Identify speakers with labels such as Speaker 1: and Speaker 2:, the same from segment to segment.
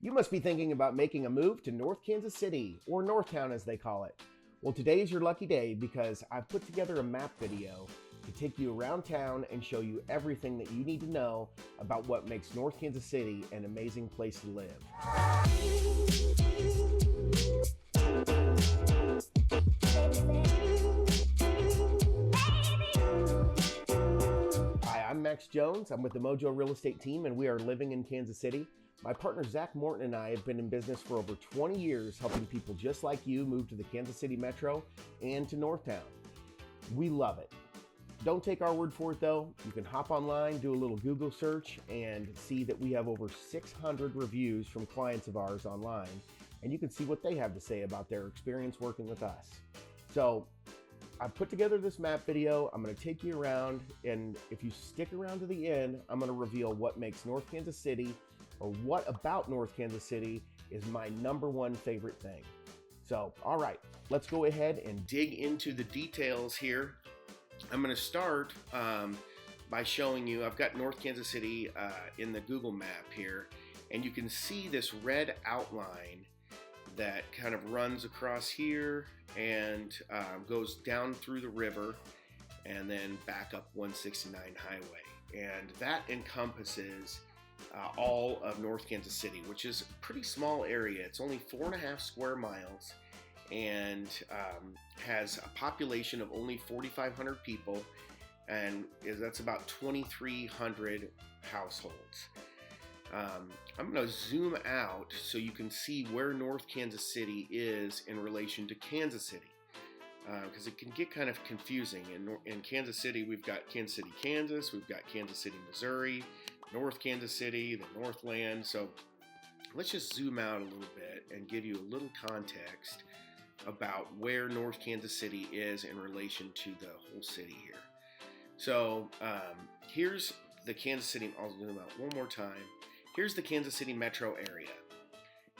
Speaker 1: You must be thinking about making a move to North Kansas City, or Northtown as they call it. Well, today is your lucky day because I've put together a map video to take you around town and show you everything that you need to know about what makes North Kansas City an amazing place to live. Hi, I'm Max Jones. I'm with the Mojo Real Estate team and we are living in Kansas City. My partner Zach Morton and I have been in business for over 20 years helping people just like you move to the Kansas City Metro and to Northtown. We love it. Don't take our word for it though. You can hop online, do a little Google search, and see that we have over 600 reviews from clients of ours online, and you can see what they have to say about their experience working with us. So I've put together this map video. I'm going to take you around, and if you stick around to the end, I'm going to reveal what makes North Kansas City, or what about North Kansas City is my #1 favorite thing. So, all right, let's go ahead and dig into the details here. I'm going to start by showing you, I've got North Kansas City in the Google map here, and you can see this red outline that kind of runs across here and goes down through the river and then back up 169 highway. And that encompasses all of North Kansas City, which is a pretty small area. It's only 4.5 square miles and has a population of only 4,500 people, and that's about 2,300 households. I'm going to zoom out so you can see where North Kansas City is in relation to Kansas City, because it can get kind of confusing. In Kansas City, we've got Kansas City, Kansas, we've got Kansas City, Missouri, North Kansas City, the Northland. So let's just zoom out a little bit and give you a little context about where North Kansas City is in relation to the whole city here. So here's the Kansas City, I'll zoom out one more time. Here's the Kansas City metro area.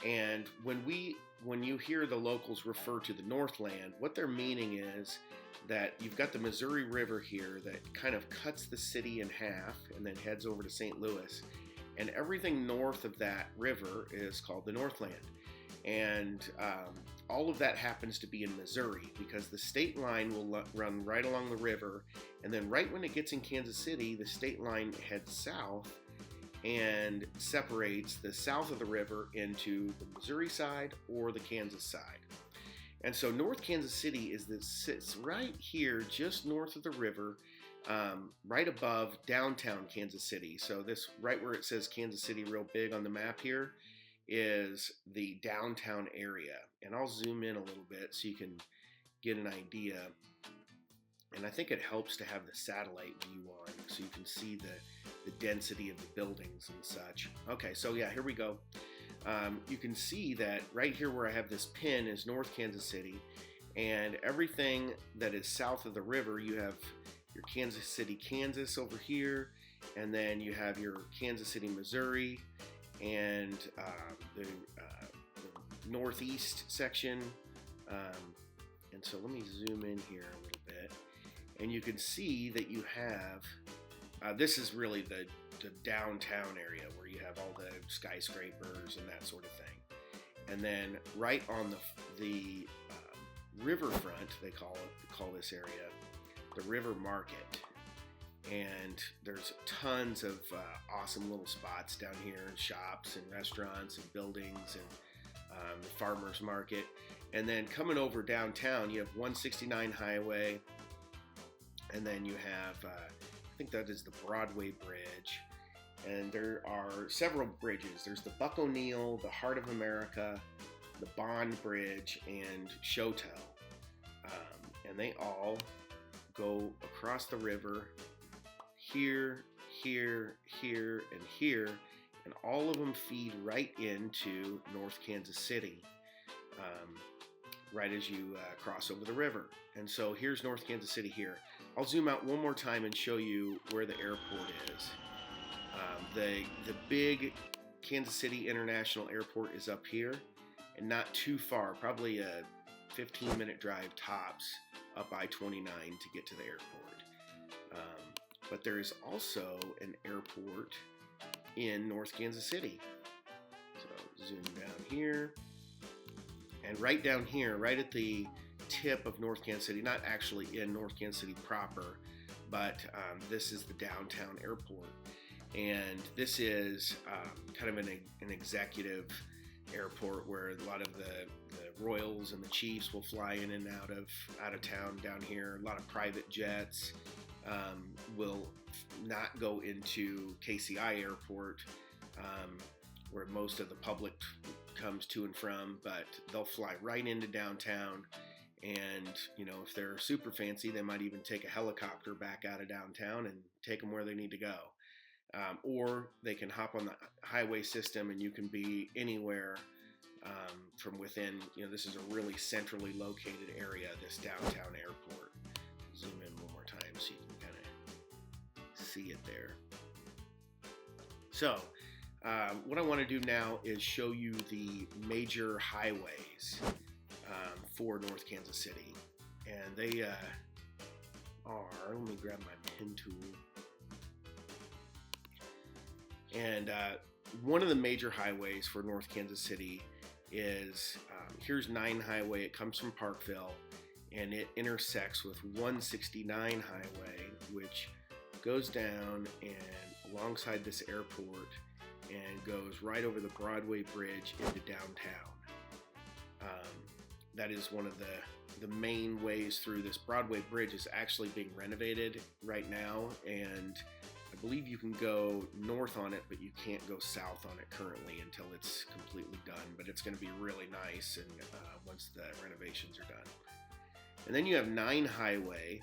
Speaker 1: And when you hear the locals refer to the Northland, what they're meaning is that you've got the Missouri River here that kind of cuts the city in half and then heads over to St. Louis. And everything north of that river is called the Northland. And all of that happens to be in Missouri because the state line will run right along the river. And then right when it gets in Kansas City, the state line heads south and separates the south of the river into the Missouri side or the Kansas side. And so North Kansas City sits right here just north of the river, right above downtown Kansas City. So this right where it says Kansas City real big on the map here is the downtown area. And I'll zoom in a little bit so you can get an idea. And I think it helps to have the satellite view on so you can see the density of the buildings and such. Okay, so yeah, here we go. You can see that right here where I have this pin is North Kansas City, and everything that is south of the river, you have your Kansas City, Kansas over here, and then you have your Kansas City, Missouri, and the northeast section. And so let me zoom in here a little bit. And you can see that you have, this is really the downtown area where you have all the skyscrapers and that sort of thing. And then right on the riverfront, they call this area the River Market. And there's tons of awesome little spots down here, and shops and restaurants and buildings and the farmers market. And then coming over downtown, you have 169 highway. And then you have, I think that is the Broadway Bridge. And there are several bridges. There's the Buck O'Neill, the Heart of America, the Bond Bridge, and Shotel. And they all go across the river here, here, here, and here. And all of them feed right into North Kansas City. Right as you cross over the river. And so here's North Kansas City here. I'll zoom out one more time and show you where the airport is. The big Kansas City International Airport is up here and not too far, probably a 15-minute drive tops up I-29 to get to the airport. But there is also an airport in North Kansas City. So Zoom down here. And right down here, right at the tip of North Kansas City, not actually in North Kansas City proper, but this is the downtown airport. And this is kind of an executive airport where a lot of the Royals and the Chiefs will fly in and out of town down here. A lot of private jets will not go into KCI Airport, where most of the public comes to and from, but they'll fly right into downtown. And if they're super fancy, they might even take a helicopter back out of downtown and take them where they need to go. Or they can hop on the highway system and you can be anywhere from within. This is a really centrally located area, this downtown airport. Zoom in one more time so you can kind of see it there. So what I want to do now is show you the major highways for North Kansas City. And they let me grab my pen tool. And one of the major highways for North Kansas City is, here's 9 Highway. It comes from Parkville, and it intersects with 169 Highway, which goes down and alongside this airport and goes right over the Broadway Bridge into downtown. That is one of the main ways through. This Broadway Bridge is actually being renovated right now, and I believe you can go north on it, but you can't go south on it currently until it's completely done. But it's going to be really nice, and once the renovations are done. And then you have 9 Highway,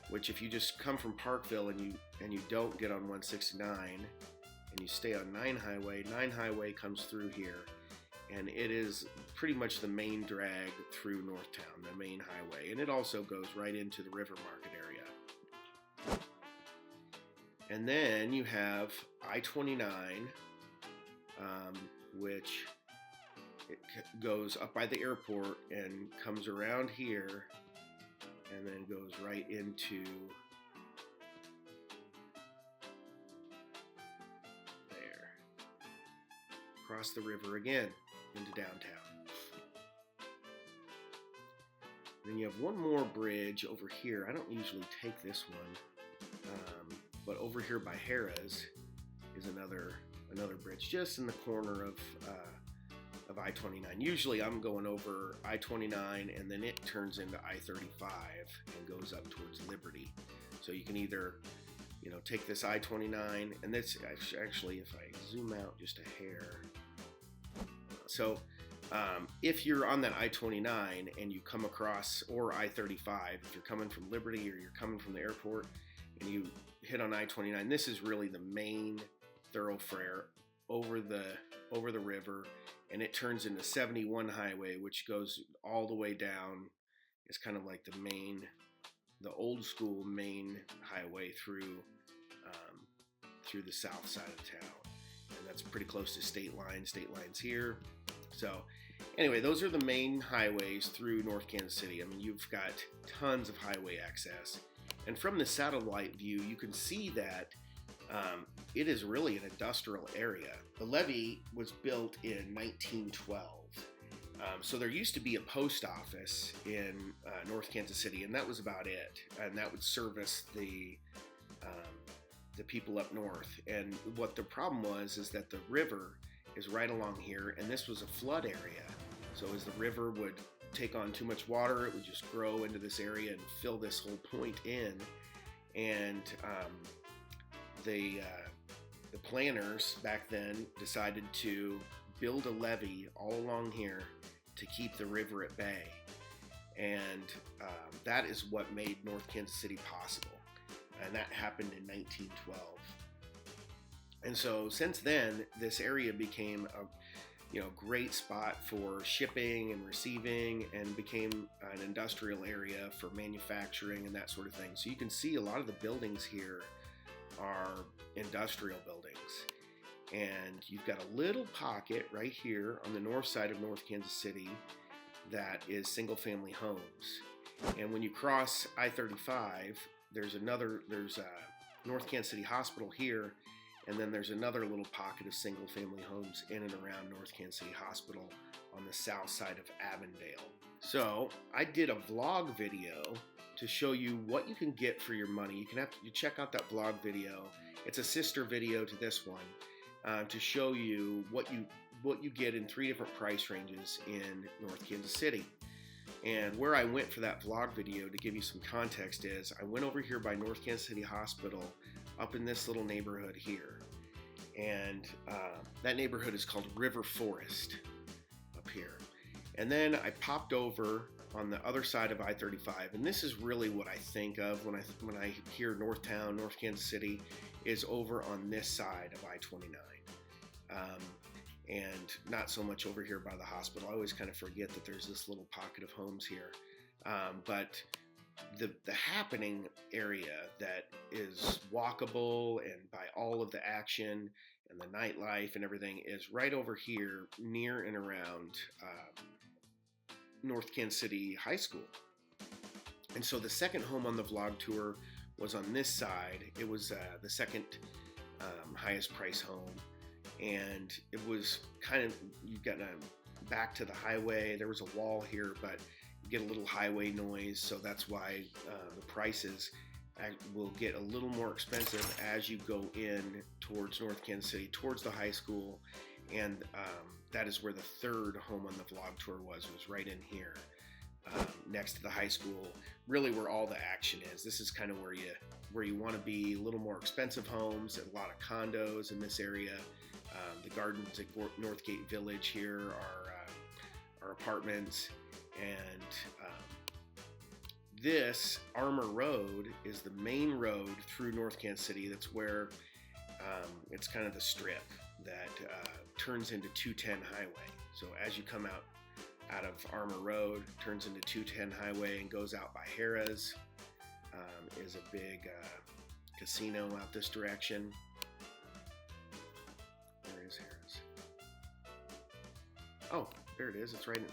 Speaker 1: which if you just come from Parkville and you don't get on 169 and you stay on 9 Highway comes through here, and it is pretty much the main drag through Northtown, the main highway, and it also goes right into the River Market area. And then you have I-29, which it goes up by the airport and comes around here and then goes right into there, across the river again into downtown. Then you have one more bridge over here. I don't usually take this one, but over here by Harrah's is another bridge just in the corner of I-29. Usually I'm going over I-29 and then it turns into I-35 and goes up towards Liberty. So you can either, take this I-29, and that's actually, if I zoom out just a hair. So if you're on that I-29 and you come across, or I-35, if you're coming from Liberty or you're coming from the airport and you hit on I-29, this is really the main thoroughfare over the river, and it turns into 71 Highway, which goes all the way down. It's kind of like the old school main highway through the south side of town, and that's pretty close to state lines. State lines here. So anyway, those are the main highways through North Kansas City. I mean, you've got tons of highway access, and from the satellite view, you can see that it is really an industrial area. The levee was built in 1912. So there used to be a post office in North Kansas City, and that was about it. And that would service the people up north. And what the problem was is that the river is right along here, and this was a flood area. So as the river would take on too much water, it would just grow into this area and fill this whole point in. And the planners back then decided to build a levee all along here to keep the river at bay. And that is what made North Kansas City possible. And that happened in 1912. And so since then, this area became a great spot for shipping and receiving, and became an industrial area for manufacturing and that sort of thing. So you can see a lot of the buildings here are industrial buildings. And you've got a little pocket right here on the north side of North Kansas City that is single family homes. And when you cross I-35, there's North Kansas City Hospital here, And then there's another little pocket of single-family homes in and around North Kansas City Hospital on the south side of Avondale. So I did a vlog video to show you what you can get for your money. You check out that vlog video. It's a sister video to this one to show you what you get in 3 different price ranges in North Kansas City. And where I went for that vlog video, to give you some context, is I went over here by North Kansas City Hospital up in this little neighborhood here. And that neighborhood is called River Forest up here. And then I popped over on the other side of I-35, and this is really what I think of when I hear Northtown, North Kansas City, is over on this side of I-29. And not so much over here by the hospital. I always kind of forget that there's this little pocket of homes here. But the happening area that is walkable and by all of the action and the nightlife and everything is right over here near and around North Kansas City High School. And so the second home on the vlog tour was on this side. It was the second highest price home. And it was kind of, you got back to the highway. There was a wall here, but you get a little highway noise. So that's why the prices will get a little more expensive as you go in towards North Kansas City, towards the high school. And that is where the third home on the vlog tour was right in here, next to the high school, really where all the action is. This is kind of where you want to be. A little more expensive homes, a lot of condos in this area. The gardens at Northgate Village here are apartments, and this Armour Road is the main road through North Kansas City. That's where it's kind of the strip that turns into 210 Highway. So as you come out of Armour Road, turns into 210 Highway and goes out by Harrah's, is a big casino out this direction. Where is Harrah's? Oh, there it is. It's right in.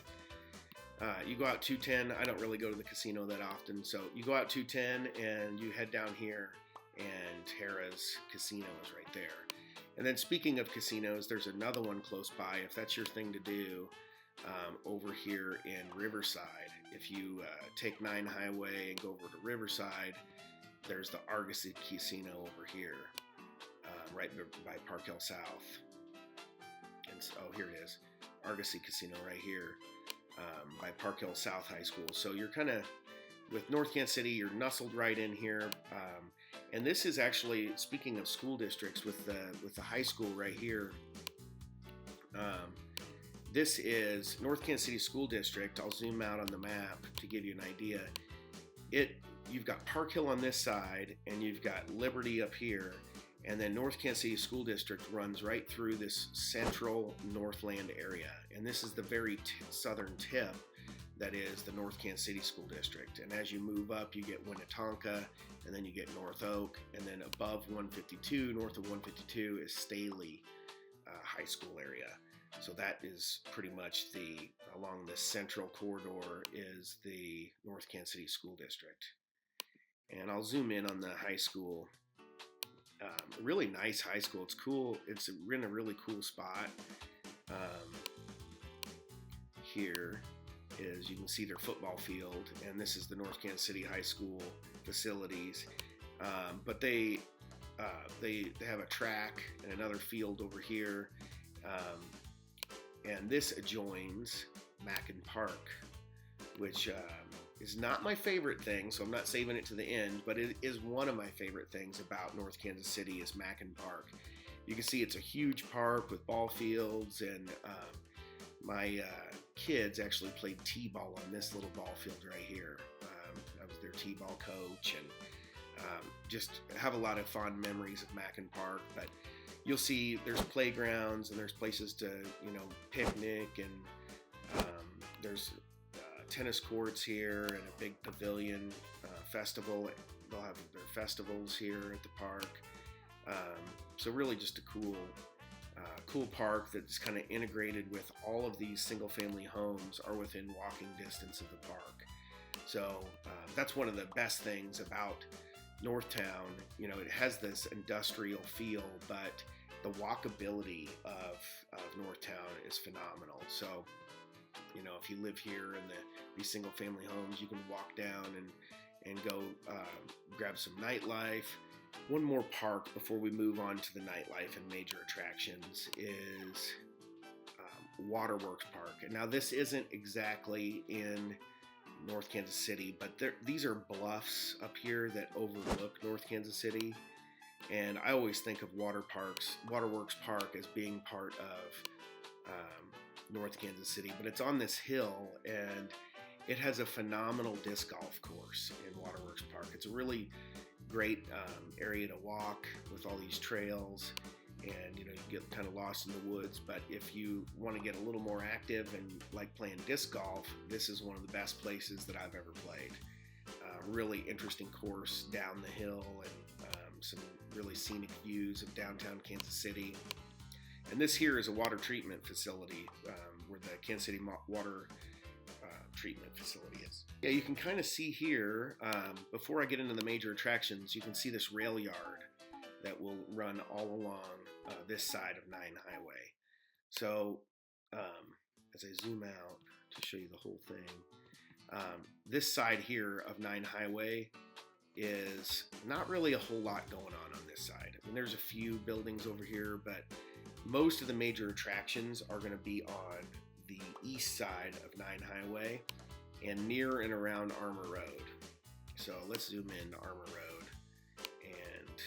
Speaker 1: You go out 210. I don't really go to the casino that often, so you go out 210 and you head down here, and Harrah's Casino is right there. And then speaking of casinos, there's another one close by, if that's your thing to do, over here in Riverside. If you take 9 Highway and go over to Riverside, there's the Argosy Casino over here, right by Park Hill South. And so, oh, here it is, Argosy Casino right here, by Park Hill South High School. So you're kind of, with North Kansas City, you're nestled right in here. And this is actually, speaking of school districts, with the high school right here, this is North Kansas City School District. I'll zoom out on the map to give you an idea. You've got Park Hill on this side, and you've got Liberty up here, and then North Kansas City School District runs right through this central Northland area. And this is the very southern tip that is the North Kansas City School District. And as you move up, you get Winnetonka, and then you get North Oak, and then above 152, north of 152, is Staley High School area. So that is pretty much along the central corridor is the North Kansas City School District. And I'll zoom in on the high school. Really nice high school. It's cool. It's in a really cool spot. Here is, you can see their football field, and this is the North Kansas City High School facilities. But they have a track and another field over here. And this adjoins Mackin Park, which is not my favorite thing, so I'm not saving it to the end, but it is one of my favorite things about North Kansas City is Mackin Park. You can see it's a huge park with ball fields, and my kids actually played t-ball on this little ball field right here. I was their t-ball coach, and just have a lot of fond memories of Mackin Park. But you'll see there's playgrounds and there's places to, picnic, and there's tennis courts here and a big pavilion festival. They'll have their festivals here at the park. So really just a cool park that's kind of integrated with all of these single-family homes are within walking distance of the park. So that's one of the best things about Northtown, you know, it has this industrial feel, but the walkability of Northtown is phenomenal. So, you know, if you live here in these single family homes, you can walk down and go grab some nightlife. One more park before we move on to the nightlife and major attractions is Waterworks Park. And now this isn't exactly in North Kansas City, but these are bluffs up here that overlook North Kansas City. And I always think of Waterworks Park as being part of North Kansas City, but it's on this hill, and it has a phenomenal disc golf course in Waterworks Park. It's a really great area to walk with all these trails, and you know, you get kind of lost in the woods, but if you want to get a little more active and like playing disc golf, this is one of the best places that I've ever played. Really interesting course down the hill, and some really scenic views of downtown Kansas City. And this here is a water treatment facility where the Kansas City Water Treatment Facility is. Yeah, you can kind of see here, before I get into the major attractions, you can see this rail yard that will run all along this side of 9 Highway. So as I zoom out to show you the whole thing, this side here of 9 Highway is not really a whole lot going on this side. I mean, there's a few buildings over here, but most of the major attractions are going to be on the east side of 9 Highway and near and around Armour Road. So let's zoom in to Armour Road, and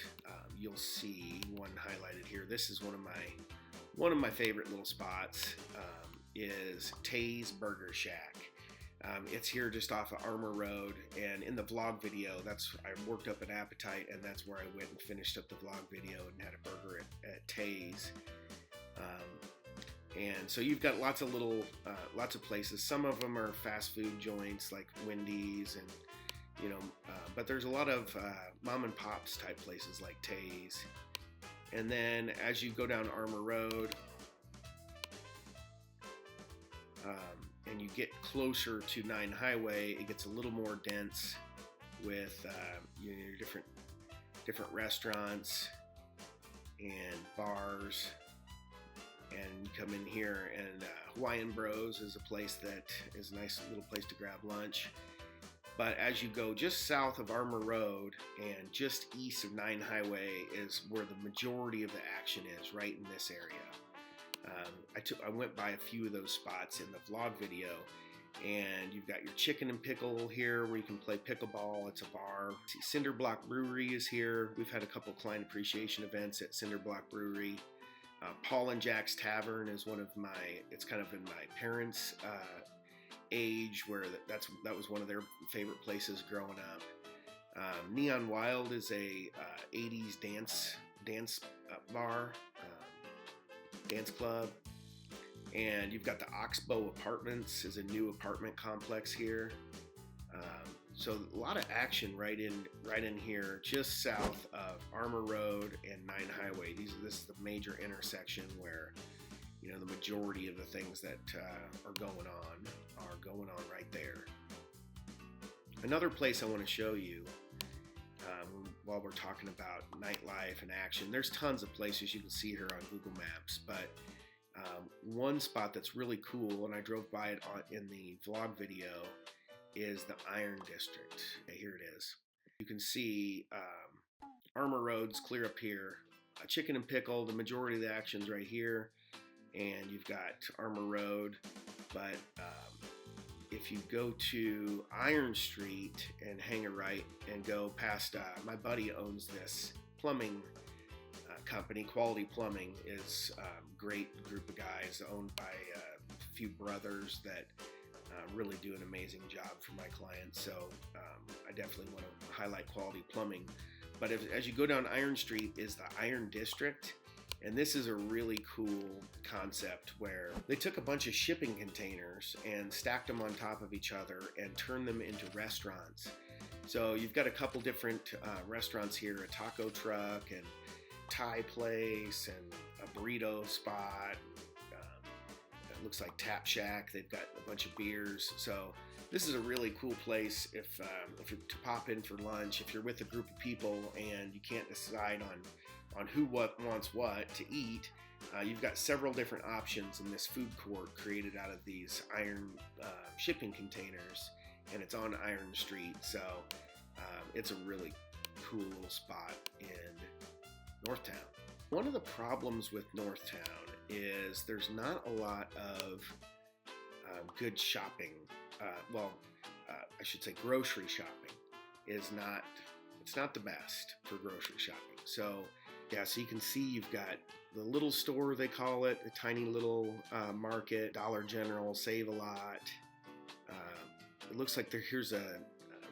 Speaker 1: you'll see one highlighted here. This is one of my favorite little spots. Is Tay's Burger Shack. It's here just off of Armour Road, and in the vlog video, I worked up an appetite, and that's where I went and finished up the vlog video and had a burger at Tay's. And so you've got lots of places. Some of them are fast food joints like Wendy's, and you know, but there's a lot of mom and pops type places like Tay's. And then as you go down Armour Road, and you get closer to 9 Highway, it gets a little more dense with you know, your different restaurants and bars. And you come in here, and Hawaiian Bros is a place that is a nice little place to grab lunch. But as you go just south of Armour Road and just east of 9 Highway is where the majority of the action is, right in this area. I went by a few of those spots in the vlog video, and you've got your Chicken and Pickle here where you can play pickleball. It's a bar. Cinder Block Brewery is here. We've had a couple client appreciation events at Cinder Block Brewery. Paul and Jack's Tavern is it's kind of in my parents' age, where that was one of their favorite places growing up. Neon Wild is a 80s dance bar, dance club. And you've got the Oxbow Apartments is a new apartment complex here. So a lot of action right in here, just south of Armour Road and 9 Highway. This is the major intersection where, you know, the majority of the things that are going on right there. Another place I want to show you while we're talking about nightlife and action, there's tons of places you can see here on Google Maps, but one spot that's really cool, and I drove by it in the vlog video, is the Iron District. Here it is. You can see Armour Road's clear up here. Chicken and Pickle, the majority of the action's right here, and you've got Armour Road. But if you go to Iron Street and hang a right and go past, my buddy owns this plumbing company. Quality Plumbing is a great group of guys owned by a few brothers that really do an amazing job for my clients. So I definitely want to highlight Quality Plumbing. But as you go down Iron Street is the Iron District, and this is a really cool concept where they took a bunch of shipping containers and stacked them on top of each other and turned them into restaurants. So you've got a couple different restaurants here, a taco truck and Thai place and a burrito spot, looks like Tap Shack. They've got a bunch of beers. So this is a really cool place if you're to pop in for lunch, if you're with a group of people and you can't decide on who wants what to eat. You've got several different options in this food court created out of these iron shipping containers, and it's on Iron Street. So it's a really cool little spot in Northtown. One of the problems with Northtown is there's not a lot of good shopping. I should say grocery shopping is not the best for grocery shopping. So so you can see you've got the little store, they call it, a tiny little market, Dollar General, Save a Lot. It looks like here's a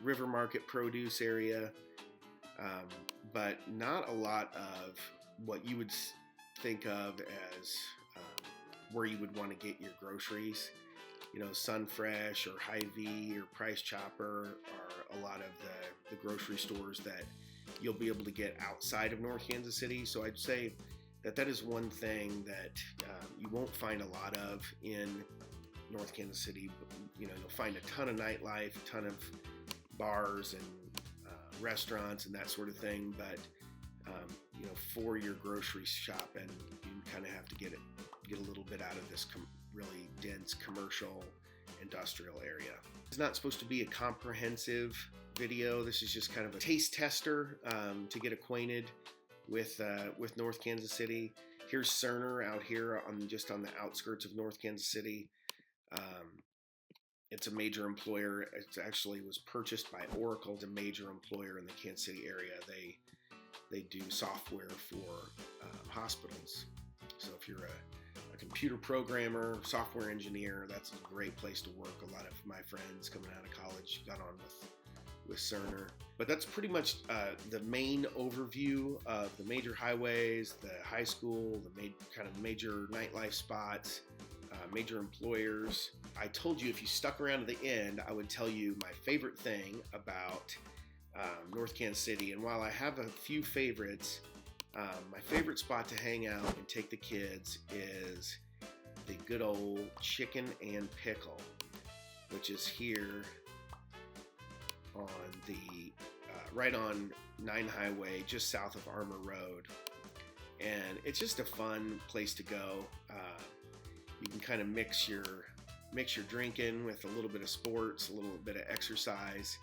Speaker 1: River Market produce area, but not a lot of what you would think of as where you would want to get your groceries. Sunfresh or Hy-Vee or Price Chopper are a lot of the grocery stores that you'll be able to get outside of North Kansas City. So I'd say that is one thing that you won't find a lot of in North Kansas City. You'll find a ton of nightlife, a ton of bars and restaurants and that sort of thing. But for your grocery shopping, you kind of have to get a little bit out of this really dense commercial industrial area. It's not supposed to be a comprehensive video. This is just kind of a taste tester to get acquainted with North Kansas City. Here's Cerner out here just on the outskirts of North Kansas City. It's a major employer. It actually was purchased by Oracle, a major employer in the Kansas City area. They do software for hospitals. So if you're a computer programmer, software engineer, that's a great place to work. A lot of my friends coming out of college got on with Cerner. But that's pretty much the main overview of the major highways, the high school, the kind of major nightlife spots, major employers. I told you if you stuck around to the end, I would tell you my favorite thing about North Kansas City. And while I have a few favorites, my favorite spot to hang out and take the kids is the good old Chicken and Pickle, which is here on the right on 9 Highway, just south of Armour Road. And it's just a fun place to go. You can kind of mix your drinking with a little bit of sports, a little bit of exercise.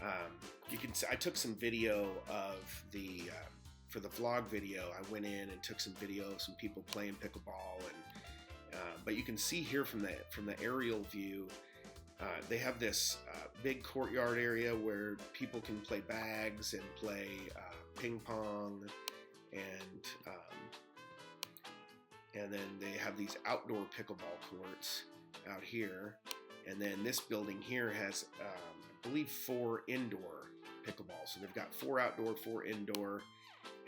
Speaker 1: I took some video of for the vlog video. I went in and took some video of some people playing pickleball, but you can see here from the aerial view, they have this big courtyard area where people can play bags and play ping pong, and then they have these outdoor pickleball courts out here. And then this building here has, I believe, 4 indoor pickleballs. So they've got 4 outdoor, 4 indoor,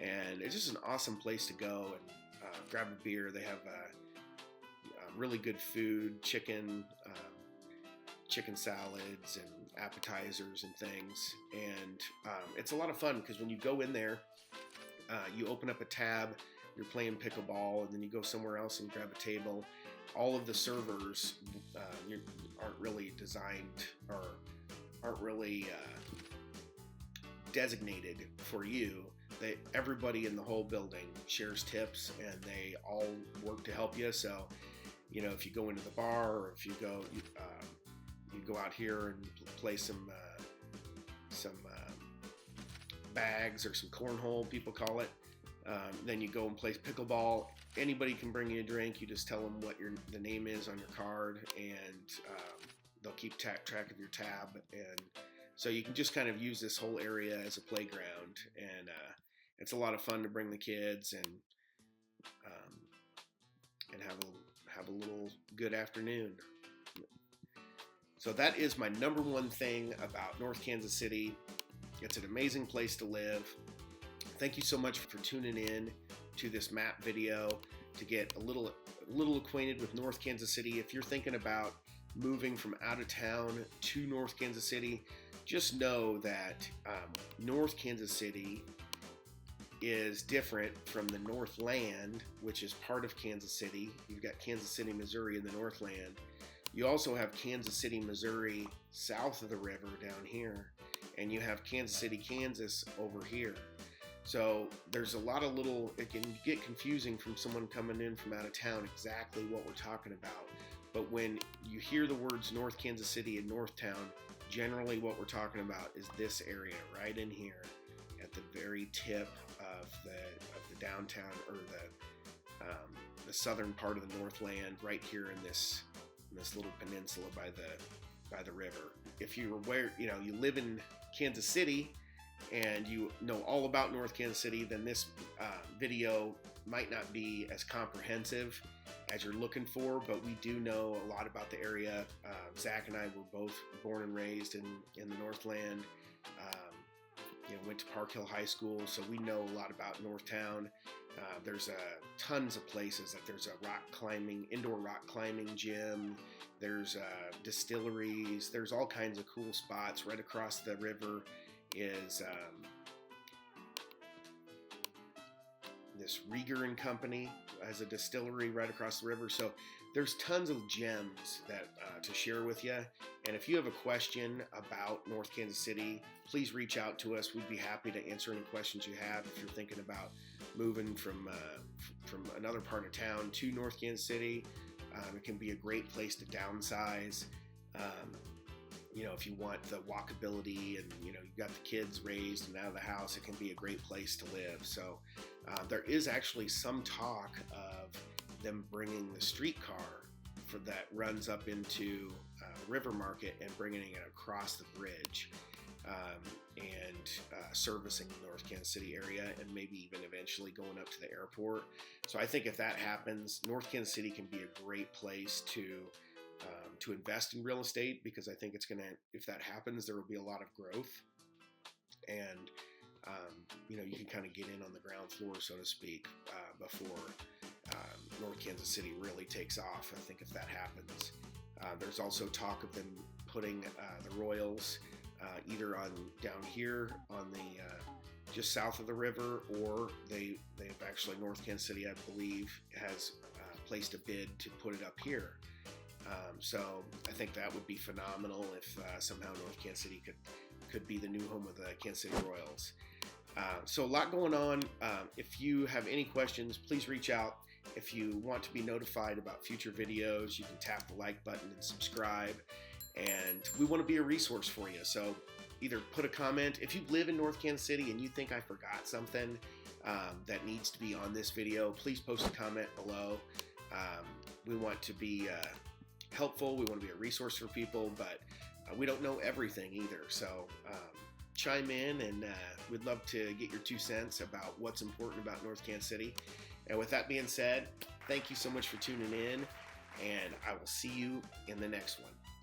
Speaker 1: and it's just an awesome place to go and grab a beer. They have really good food, chicken salads and appetizers and things. And it's a lot of fun because when you go in there, you open up a tab, you're playing pickleball, and then you go somewhere else and grab a table. All of the servers aren't really designed or aren't really designated for you. Everybody in the whole building shares tips, and they all work to help you. So, if you go into the bar, or if you go out here and play some bags or some cornhole, people call it. Then you go and play pickleball. Anybody can bring you a drink. You just tell them what the name is on your card, and they'll keep track of your tab. And so you can just kind of use this whole area as a playground, and it's a lot of fun to bring the kids and have a little good afternoon. So that is my number one thing about North Kansas City. It's an amazing place to live. Thank you so much for tuning in to this map video to get a little acquainted with North Kansas City. If you're thinking about moving from out of town to North Kansas City, just know that North Kansas City is different from the Northland, which is part of Kansas City. You've got Kansas City, Missouri in the Northland. You also have Kansas City, Missouri south of the river down here, and you have Kansas City, Kansas over here. So there's a lot of it can get confusing from someone coming in from out of town exactly what we're talking about. But when you hear the words North Kansas City and Northtown, generally what we're talking about is this area right in here at the very tip of the downtown, or the southern part of the Northland, right here in this little peninsula by the river. If you're aware, you live in Kansas City and you know all about North Kansas City, then this video might not be as comprehensive as you're looking for, but we do know a lot about the area. Zach and I were both born and raised in the Northland. Went to Park Hill High School, so we know a lot about Northtown. There's tons of places. Like there's a indoor rock climbing gym. There's distilleries. There's all kinds of cool spots. Right across the river is this Rieger and Company as a distillery right across the river. So there's tons of gems that to share with you. And if you have a question about North Kansas City, please reach out to us. We'd be happy to answer any questions you have. If you're thinking about moving from another part of town to North Kansas City, it can be a great place to downsize. If you want the walkability and you've got the kids raised and out of the house, it can be a great place to live. So there is actually some talk of them bringing the streetcar that runs up into River Market and bringing it across the bridge and servicing the North Kansas City area, and maybe even eventually going up to the airport. So I think if that happens, North Kansas City can be a great place to invest in real estate, because I think if that happens, there will be a lot of growth, and you can kind of get in on the ground floor, so to speak, before North Kansas City really takes off. I think if that happens, there's also talk of them putting the Royals either down here on the just south of the river, or they've actually, North Kansas City, I believe, has placed a bid to put it up here. So I think that would be phenomenal if somehow North Kansas City could be the new home of the Kansas City Royals. So a lot going on. If you have any questions, please reach out. If you want to be notified about future videos, you can tap the like button and subscribe. And we want to be a resource for you. So either put a comment. If you live in North Kansas City and you think I forgot something that needs to be on this video, please post a comment below. We want to be helpful. We want to be a resource for people, but we don't know everything either. So chime in, and we'd love to get your 2 cents about what's important about North Kansas City. And with that being said, thank you so much for tuning in, and I will see you in the next one.